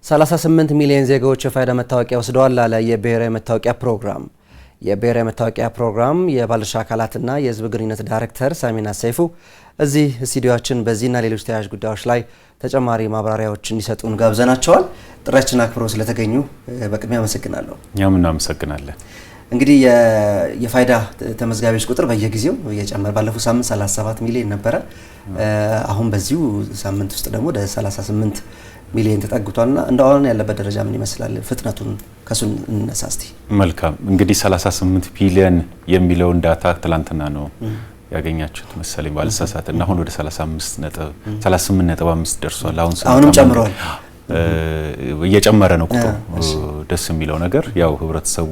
38 ሚሊዮን ዜጎች የፋይዳ መታወቂያ ወስደዋል አለ የብሔራዊ መታወቂያ ፕሮግራም። የብሔራዊ መታወቂያ ፕሮግራም የባለድርሻ አካላትና የሕዝብ ግንኙነት ዳይሬክተር ሳሚና ሰይፉ እዚህ ስቱዲዮአችን በዚህና ሌሎች ተያያዥ ጉዳዮች ላይ ተጨማሪ ማብራሪያዎች እንዲሰጡን ጋብዘናቸዋል። ጥሪያችንን አክብረው ስለተገኙ በቅድሚያ አመሰግናለሁ። እኛም እናመሰግናለን። እንግዲህ የፋይዳ ተመዝጋቢዎች ቁጥር በየጊዜው እየጨመረ ባለፈው ሳምንት 37 ሚሊዮን ነበረ። አሁን በዚሁ ሳምንት ውስጥ ደግሞ ወደ 38 ሚሊዮን ተጠግቷልና እንደው ያለበት ደረጃ ምን ይመስላል? ፍጥነቱን ከሱን እንነሳ እስቲ። መልካም እንግዲህ 38 ቢሊዮን የሚለውን ዳታ ትላንትና ነው ያገኛችሁት መሰለኝ ባልሳሳት እና አሁን ወደ 38.5 ደርሷል። አሁንም ጨምሯል። እየጨመረ ነው ቁጥሩ። ደስ የሚለው ነገር ያው ህብረተሰቡ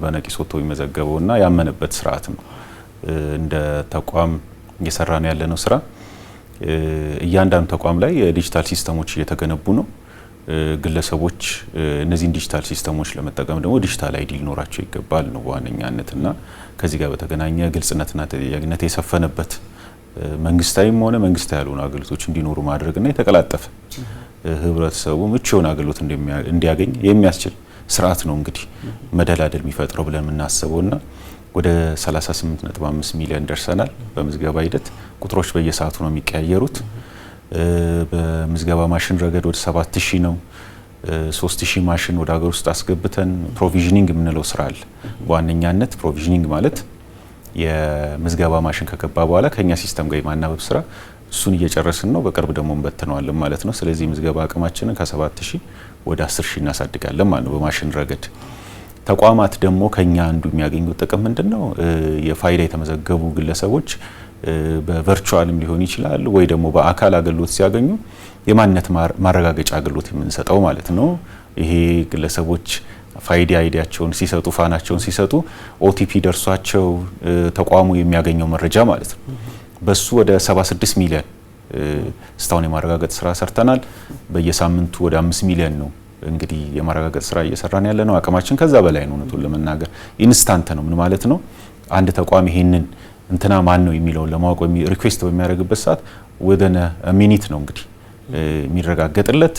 በነቂስ ወጥቶ ይመዘገበውና ያመነበት ስርዓት ነው። እንደ ተቋም እየሰራ ነው ያለነው ስራ እያንዳንዱ ተቋም ላይ የዲጂታል ሲስተሞች እየተገነቡ ነው። ግለሰቦች እነዚህን ዲጂታል ሲስተሞች ለመጠቀም ደግሞ ዲጂታል አይዲ ሊኖራቸው ይገባል ነው በዋነኛነትና ከዚህ ጋር በተገናኘ ግልጽነትና ተጠያቂነት የሰፈነበት መንግስታዊም ሆነ መንግስታዊ ያልሆኑ አገልግሎቶች እንዲኖሩ ማድረግና የተቀላጠፈ ህብረተሰቡ ምቹ የሆነ አገልግሎት እንዲያገኝ የሚያስችል ስርዓት ነው እንግዲህ መደላደል የሚፈጥረው ብለን የምናስበውና ወደ 38.5 ሚሊዮን ደርሰናል። በምዝገባ ሂደት ቁጥሮች በየሰዓቱ ነው የሚቀያየሩት። በምዝገባ ማሽን ረገድ ወደ 7000 ነው። 3000 ማሽን ወደ ሀገር ውስጥ አስገብተን ፕሮቪዥኒንግ የምንለው ስራ አለ። በዋነኛነት ፕሮቪዥኒንግ ማለት የምዝገባ ማሽን ከገባ በኋላ ከኛ ሲስተም ጋር የማናበብ ስራ እሱን እየጨረስን ነው። በቅርብ ደግሞ እንበትነዋለን ማለት ነው። ስለዚህ ምዝገባ አቅማችንን ከ7000 ወደ 10000 እናሳድጋለን ማለት ነው በማሽን ረገድ። ተቋማት ደግሞ ከኛ አንዱ የሚያገኙት ጥቅም ምንድነው? የፋይዳ የተመዘገቡ ግለሰቦች በቨርቹዋልም ሊሆን ይችላል ወይ ደግሞ በአካል አገልግሎት ሲያገኙ የማንነት ማረጋገጫ አገልግሎት የምንሰጠው ማለት ነው። ይሄ ግለሰቦች ፋይዳ አይዲያቸውን ሲሰጡ ፋናቸውን ሲሰጡ ኦቲፒ ደርሷቸው ተቋሙ የሚያገኘው መረጃ ማለት ነው። በሱ ወደ 76 ሚሊዮን ስታውን የማረጋገጥ ስራ ሰርተናል። በየሳምንቱ ወደ 5 ሚሊዮን ነው እንግዲህ የማረጋገጥ ስራ እየሰራን ያለ ነው። አቅማችን ከዛ በላይ ነው። እውነቱን ለመናገር ኢንስታንት ነው። ምን ማለት ነው? አንድ ተቋም ይሄንን እንትና ማን ነው የሚለውን ለማወቅ ሪኩዌስት በሚያደርግበት ሰዓት ወደነ ሚኒት ነው እንግዲህ የሚረጋገጥለት።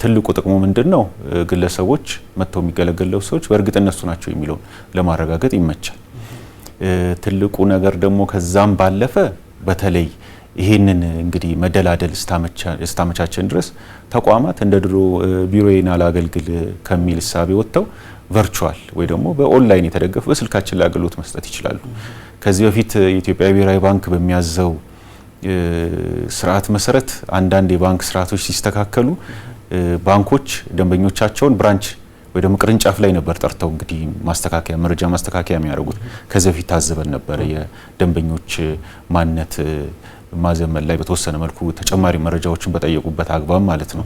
ትልቁ ጥቅሙ ምንድነው? ግለሰቦች መጥተው የሚገለገሉ ሰዎች በእርግጥ እነሱ ናቸው የሚለውን ለማረጋገጥ ይመቻል። ትልቁ ነገር ደግሞ ከዛም ባለፈ በተለይ ይሄንን እንግዲህ መደላደል እስታመቻቸን ድረስ ተቋማት እንደ ድሮ ቢሮዬን አላገልግል ከሚል እሳቤ ወጥተው ቨርቹዋል ወይ ደግሞ በኦንላይን የተደገፈ በስልካችን ላይ አገልግሎት መስጠት ይችላሉ። ከዚህ በፊት የኢትዮጵያ ብሔራዊ ባንክ በሚያዘው ስርዓት መሰረት አንዳንድ የባንክ ስርዓቶች ሲስተካከሉ ባንኮች ደንበኞቻቸውን ብራንች ወይ ደግሞ ቅርንጫፍ ላይ ነበር ጠርተው እንግዲህ መረጃ ማስተካከያ የሚያደርጉት። ከዚህ በፊት ታዘበን ነበር የደንበኞች ማንነት ማዘመን ላይ በተወሰነ መልኩ ተጨማሪ መረጃዎችን በጠየቁበት አግባብ ማለት ነው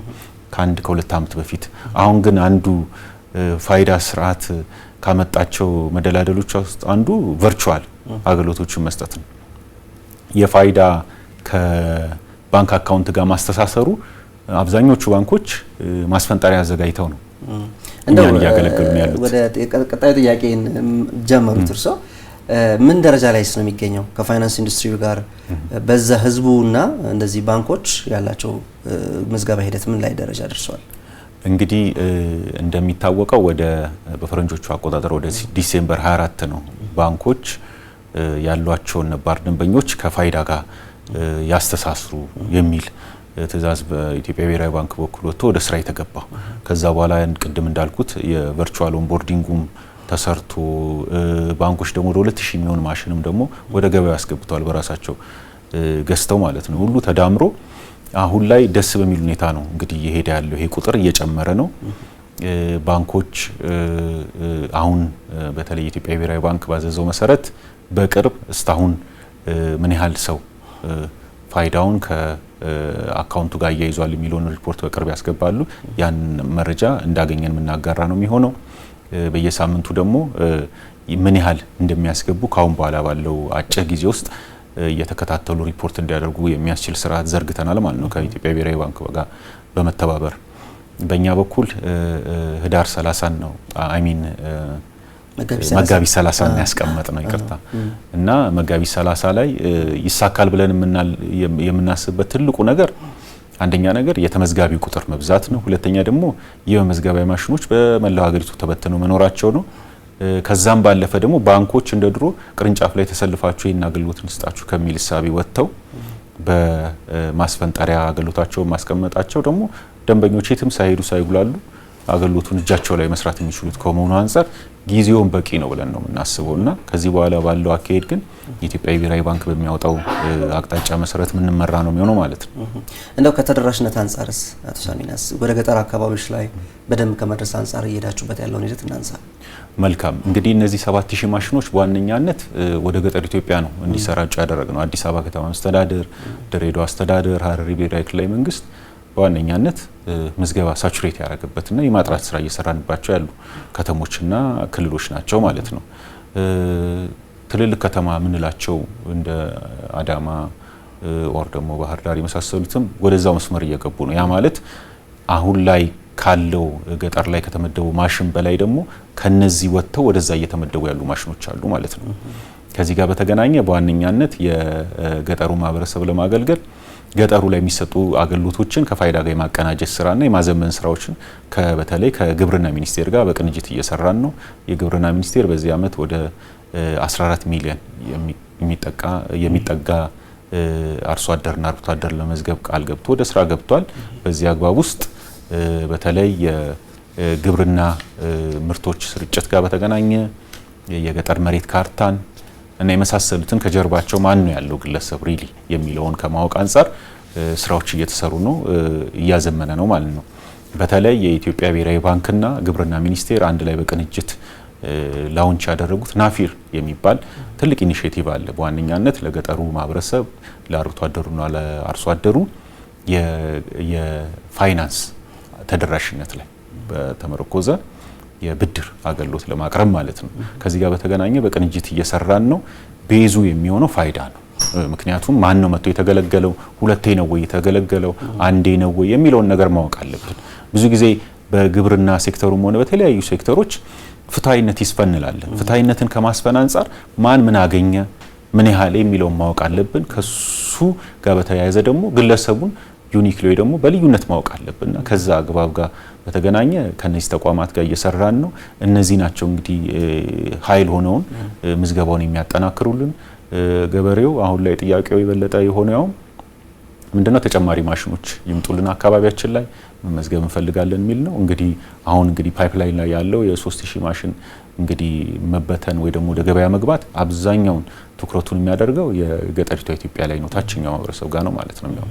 ከ1-2 ዓመት በፊት። አሁን ግን አንዱ ፋይዳ ስርዓት ካመጣቸው መደላደሎች ውስጥ አንዱ ቨርቹዋል አገልግሎቶችን መስጠት ነው። የፋይዳ ከባንክ አካውንት ጋር ማስተሳሰሩ አብዛኞቹ ባንኮች ማስፈንጠሪያ አዘጋጅተው ነው እኛን እያገለገሉ ነው ያሉት። ወደ ቀጣዩ ጥያቄ ጀመሩት። እርሶ ምን ደረጃ ላይ ነው የሚገኘው ከፋይናንስ ኢንዱስትሪው ጋር በዛ ህዝቡና እንደዚህ ባንኮች ያላቸው ምዝገባ ሂደት ምን ላይ ደረጃ ደርሷል? እንግዲህ እንደሚታወቀው ወደ በፈረንጆቹ አቆጣጠር ወደ ዲሴምበር 24 ነው ባንኮች ያሏቸውን ነባር ደንበኞች ከፋይዳ ጋር ያስተሳስሩ የሚል ትዕዛዝ በኢትዮጵያ ብሔራዊ ባንክ በኩል ወጥቶ ወደ ስራ የተገባው። ከዛ በኋላ ቅድም እንዳልኩት የቨርቹዋል ኦንቦርዲንጉም ተሰርቶ ባንኮች ደግሞ ወደ 2000 የሚሆን ማሽንም ደግሞ ወደ ገበያ ያስገብተዋል በራሳቸው ገዝተው ማለት ነው። ሁሉ ተዳምሮ አሁን ላይ ደስ በሚል ሁኔታ ነው እንግዲህ እየሄደ ያለው። ይሄ ቁጥር እየጨመረ ነው። ባንኮች አሁን በተለይ የኢትዮጵያ ብሔራዊ ባንክ ባዘዘው መሰረት በቅርብ እስካሁን ምን ያህል ሰው ፋይዳውን ከአካውንቱ ጋር ያያይዟል የሚለውን ሪፖርት በቅርብ ያስገባሉ። ያን መረጃ እንዳገኘን የምናጋራ ነው የሚሆነው። በየሳምንቱ ደግሞ ምን ያህል እንደሚያስገቡ ካሁን በኋላ ባለው አጭር ጊዜ ውስጥ እየተከታተሉ ሪፖርት እንዲያደርጉ የሚያስችል ስርዓት ዘርግተናል ማለት ነው ከኢትዮጵያ ብሔራዊ ባንክ ጋር በመተባበር። በእኛ በኩል ህዳር 30 ነው መጋቢት 30 ነው ያስቀመጥ ነው ይቅርታ። እና መጋቢት 30 ላይ ይሳካል ብለን የምናስብበት ትልቁ ነገር አንደኛ ነገር የተመዝጋቢው ቁጥር መብዛት ነው። ሁለተኛ ደግሞ የመዝገቢያ ማሽኖች በመላው ሀገሪቱ ተበትነው መኖራቸው ነው። ከዛም ባለፈ ደግሞ ባንኮች እንደ ድሮ ቅርንጫፍ ላይ ተሰልፋችሁ ይህን አገልግሎት እንስጣችሁ ከሚል እሳቤ ወጥተው በማስፈንጠሪያ አገልግሎታቸውን ማስቀመጣቸው ደግሞ ደንበኞች የትም ሳይሄዱ ሳይጉላሉ አገልግሎቱን እጃቸው ላይ መስራት የሚችሉት ከመሆኑ አንፃር ጊዜውን በቂ ነው ብለን ነው የምናስበውና ከዚህ በኋላ ባለው አካሄድ ግን የኢትዮጵያ ብሔራዊ ባንክ በሚያወጣው አቅጣጫ መሰረት ምንመራ ነው የሚሆነው ማለት ነው። እንደው ከተደራሽነት አንፃርስ አቶ ሳሚናስ ወደ ገጠር አካባቢዎች ላይ በደንብ ከመድረስ አንፃር እየሄዳችሁበት ያለውን ሂደት እናንሳ። መልካም እንግዲህ እነዚህ 7000 ማሽኖች በዋነኛነት ወደ ገጠር ኢትዮጵያ ነው እንዲሰራጩ ያደረግነው። አዲስ አበባ ከተማ አስተዳደር፣ ድሬዳዋ አስተዳደር፣ ሀረሪ ብሔራዊ ክልላዊ መንግስት በዋነኛነት ምዝገባ ሳቹሬት ያደረገበትና የማጥራት ስራ እየሰራንባቸው ያሉ ከተሞችና ክልሎች ናቸው ማለት ነው። ትልልቅ ከተማ ምንላቸው እንደ አዳማ ኦር ደግሞ ባህር ዳር የመሳሰሉትም ወደዛው መስመር እየገቡ ነው። ያ ማለት አሁን ላይ ካለው ገጠር ላይ ከተመደቡ ማሽን በላይ ደግሞ ከነዚህ ወጥተው ወደዛ እየተመደቡ ያሉ ማሽኖች አሉ ማለት ነው። ከዚህ ጋር በተገናኘ በዋነኛነት የገጠሩ ማህበረሰብ ለማገልገል ገጠሩ ላይ የሚሰጡ አገልግሎቶችን ከፋይዳ ጋር የማቀናጀት ስራና የማዘመን ስራዎችን በተለይ ከግብርና ሚኒስቴር ጋር በቅንጅት እየሰራን ነው። የግብርና ሚኒስቴር በዚህ አመት ወደ 14 ሚሊዮን የሚጠጋ አርሶ አደርና አርብቶ አደር ለመዝገብ ቃል ገብቶ ወደ ስራ ገብቷል። በዚህ አግባብ ውስጥ በተለይ የግብርና ምርቶች ስርጭት ጋር በተገናኘ የገጠር መሬት ካርታን እና የመሳሰሉትን ከጀርባቸው ማን ነው ያለው ግለሰብ ሪሊ የሚለውን ከማወቅ አንፃር ስራዎች እየተሰሩ ነው፣ እያዘመነ ነው ማለት ነው። በተለይ የኢትዮጵያ ብሔራዊ ባንክና ግብርና ሚኒስቴር አንድ ላይ በቅንጅት ላውንች ያደረጉት ናፊር የሚባል ትልቅ ኢኒሼቲቭ አለ። በዋነኛነት ለገጠሩ ማህበረሰብ ለአርብቶ አደሩና ለአርሶ አደሩ የፋይናንስ ተደራሽነት ላይ በተመረኮዘ የብድር አገልግሎት ለማቅረብ ማለት ነው። ከዚህ ጋር በተገናኘ በቅንጅት እየሰራን ነው። ቤዙ የሚሆነው ፋይዳ ነው። ምክንያቱም ማን ነው መጥቶ የተገለገለው፣ ሁለቴ ነው ወይ የተገለገለው፣ አንዴ ነው ወይ የሚለውን ነገር ማወቅ አለብን። ብዙ ጊዜ በግብርና ሴክተሩም ሆነ በተለያዩ ሴክተሮች ፍትሃዊነት ይስፈንላለን። ፍትሃዊነትን ከማስፈን አንፃር ማን ምን አገኘ፣ ምን ያህል የሚለውን ማወቅ አለብን። ከሱ ጋር በተያያዘ ደግሞ ግለሰቡን ዩኒክ ላይ ደግሞ በልዩነት ማወቅ አለብንና ከዛ አግባብ ጋር በተገናኘ ከነዚህ ተቋማት ጋር እየሰራን ነው። እነዚህ ናቸው እንግዲህ ኃይል ሆነውን ምዝገባውን የሚያጠናክሩልን። ገበሬው አሁን ላይ ጥያቄው የበለጠ የሆነው ምንድነው ተጨማሪ ማሽኖች ይምጡልን አካባቢያችን ላይ መመዝገብ እንፈልጋለን የሚል ነው። እንግዲህ ፓይፕላይን ላይ ያለው የ3000 ማሽን እንግዲህ መበተን ወይ ደግሞ ወደ ገበያ መግባት አብዛኛውን ትኩረቱን የሚያደርገው የገጠሪቷ ኢትዮጵያ ላይ ነው፣ ታችኛው ማህበረሰብ ጋር ነው ማለት ነው።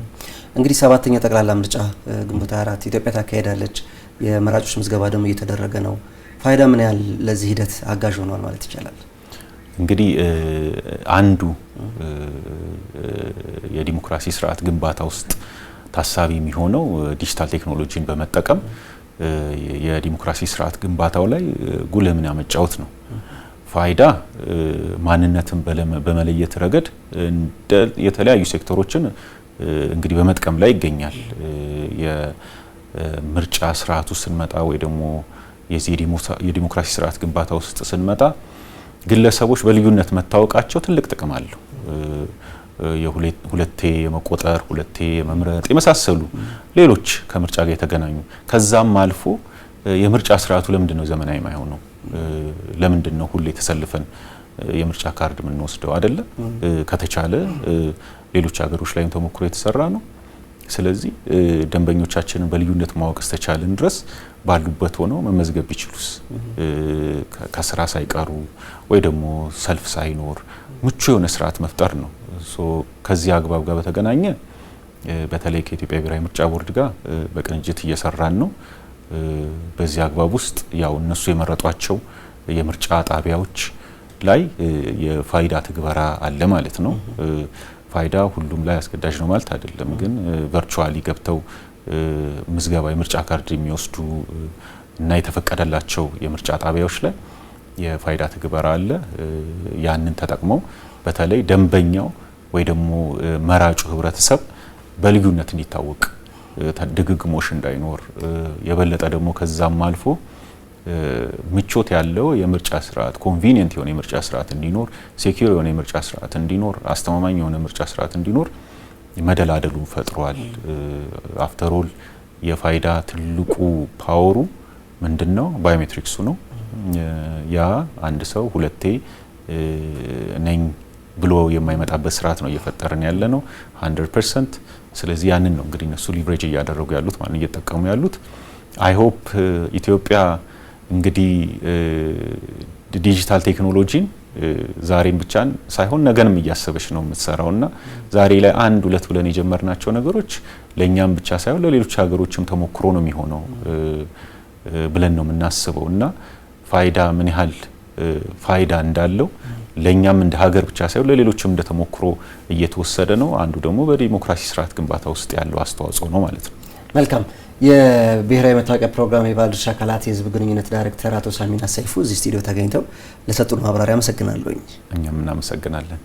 እንግዲህ 7ኛ ጠቅላላ ምርጫ ግንቦት 24 ኢትዮጵያ ታካሄዳለች። የመራጮች ምዝገባ ደግሞ እየተደረገ ነው። ፋይዳ ምን ያህል ለዚህ ሂደት አጋዥ ሆኗል ማለት ይቻላል? እንግዲህ አንዱ የዲሞክራሲ ስርዓት ግንባታ ውስጥ ታሳቢ የሚሆነው ዲጂታል ቴክኖሎጂን በመጠቀም የዲሞክራሲ ስርዓት ግንባታው ላይ ጉልህ ሚና መጫወት ነው። ፋይዳ ማንነትን በመለየት ረገድ የተለያዩ ሴክተሮችን እንግዲህ በመጥቀም ላይ ይገኛል። የምርጫ ስርዓቱ ስንመጣ ወይ ደግሞ የዲሞክራሲ ስርዓት ግንባታ ውስጥ ስንመጣ ግለሰቦች በልዩነት መታወቃቸው ትልቅ ጥቅም አለው። ሁለቴ የመቆጠር ሁለቴ የመምረጥ የመሳሰሉ ሌሎች ከምርጫ ጋር የተገናኙ ከዛም አልፎ የምርጫ ስርዓቱ ለምንድን ነው ዘመናዊ የማይሆነው? ለምንድን ነው ሁሌ ተሰልፈን የምርጫ ካርድ የምንወስደው አይደለ? ከተቻለ ሌሎች ሀገሮች ላይም ተሞክሮ የተሰራ ነው። ስለዚህ ደንበኞቻችንን በልዩነት ማወቅ እስከቻልን ድረስ ባሉበት ሆነው መመዝገብ ቢችሉስ፣ ከስራ ሳይቀሩ ወይ ደግሞ ሰልፍ ሳይኖር ምቹ የሆነ ስርዓት መፍጠር ነው። ከዚህ አግባብ ጋር በተገናኘ በተለይ ከኢትዮጵያ ብሔራዊ ምርጫ ቦርድ ጋር በቅንጅት እየሰራን ነው። በዚህ አግባብ ውስጥ ያው እነሱ የመረጧቸው የምርጫ ጣቢያዎች ላይ የፋይዳ ትግበራ አለ ማለት ነው። ፋይዳ ሁሉም ላይ አስገዳጅ ነው ማለት አይደለም፣ ግን ቨርቹዋሊ ገብተው ምዝገባ የምርጫ ካርድ የሚወስዱ እና የተፈቀደላቸው የምርጫ ጣቢያዎች ላይ የፋይዳ ትግበራ አለ። ያንን ተጠቅመው በተለይ ደንበኛው ወይ ደግሞ መራጩ ህብረተሰብ በልዩነት እንዲታወቅ ድግግሞሽ እንዳይኖር የበለጠ ደግሞ ከዛም አልፎ ምቾት ያለው የምርጫ ስርዓት ኮንቪኒየንት የሆነ የምርጫ ስርዓት እንዲኖር ሴኩር የሆነ የምርጫ ስርዓት እንዲኖር አስተማማኝ የሆነ የምርጫ ስርዓት እንዲኖር መደላደሉ ፈጥሯል። አፍተር ኦል የፋይዳ ትልቁ ፓወሩ ምንድነው? ባዮሜትሪክሱ ነው። ያ አንድ ሰው ሁለቴ ነኝ ብሎ የማይመጣበት ስርዓት ነው እየፈጠረን ያለ ነው 100%። ስለዚህ ያንን ነው እንግዲህ እነሱ ሊቨሬጅ እያደረጉ ያሉት ማለት እየተጠቀሙ ያሉት። አይ ሆፕ ኢትዮጵያ እንግዲህ ዲጂታል ቴክኖሎጂን ዛሬም ብቻን ሳይሆን ነገንም እያሰበች ነው የምትሰራውና ዛሬ ላይ አንድ ሁለት ብለን የጀመርናቸው ነገሮች ለኛም ብቻ ሳይሆን ለሌሎች ሀገሮችም ተሞክሮ ነው የሚሆነው ብለን ነው የምናስበው እና ፋይዳ ምን ያህል ፋይዳ እንዳለው ለኛም እንደ ሀገር ብቻ ሳይሆን ለሌሎችም እንደ ተሞክሮ እየተወሰደ ነው። አንዱ ደግሞ በዲሞክራሲ ስርዓት ግንባታ ውስጥ ያለው አስተዋጽኦ ነው ማለት ነው። መልካም። የብሔራዊ መታወቂያ ፕሮግራም የባለድርሻ አካላት የህዝብ ግንኙነት ዳይሬክተር አቶ ሳሚናት ሰይፉ እዚህ ስቱዲዮ ተገኝተው ለሰጡን ማብራሪያ አመሰግናለሁ። እኛም እናመሰግናለን።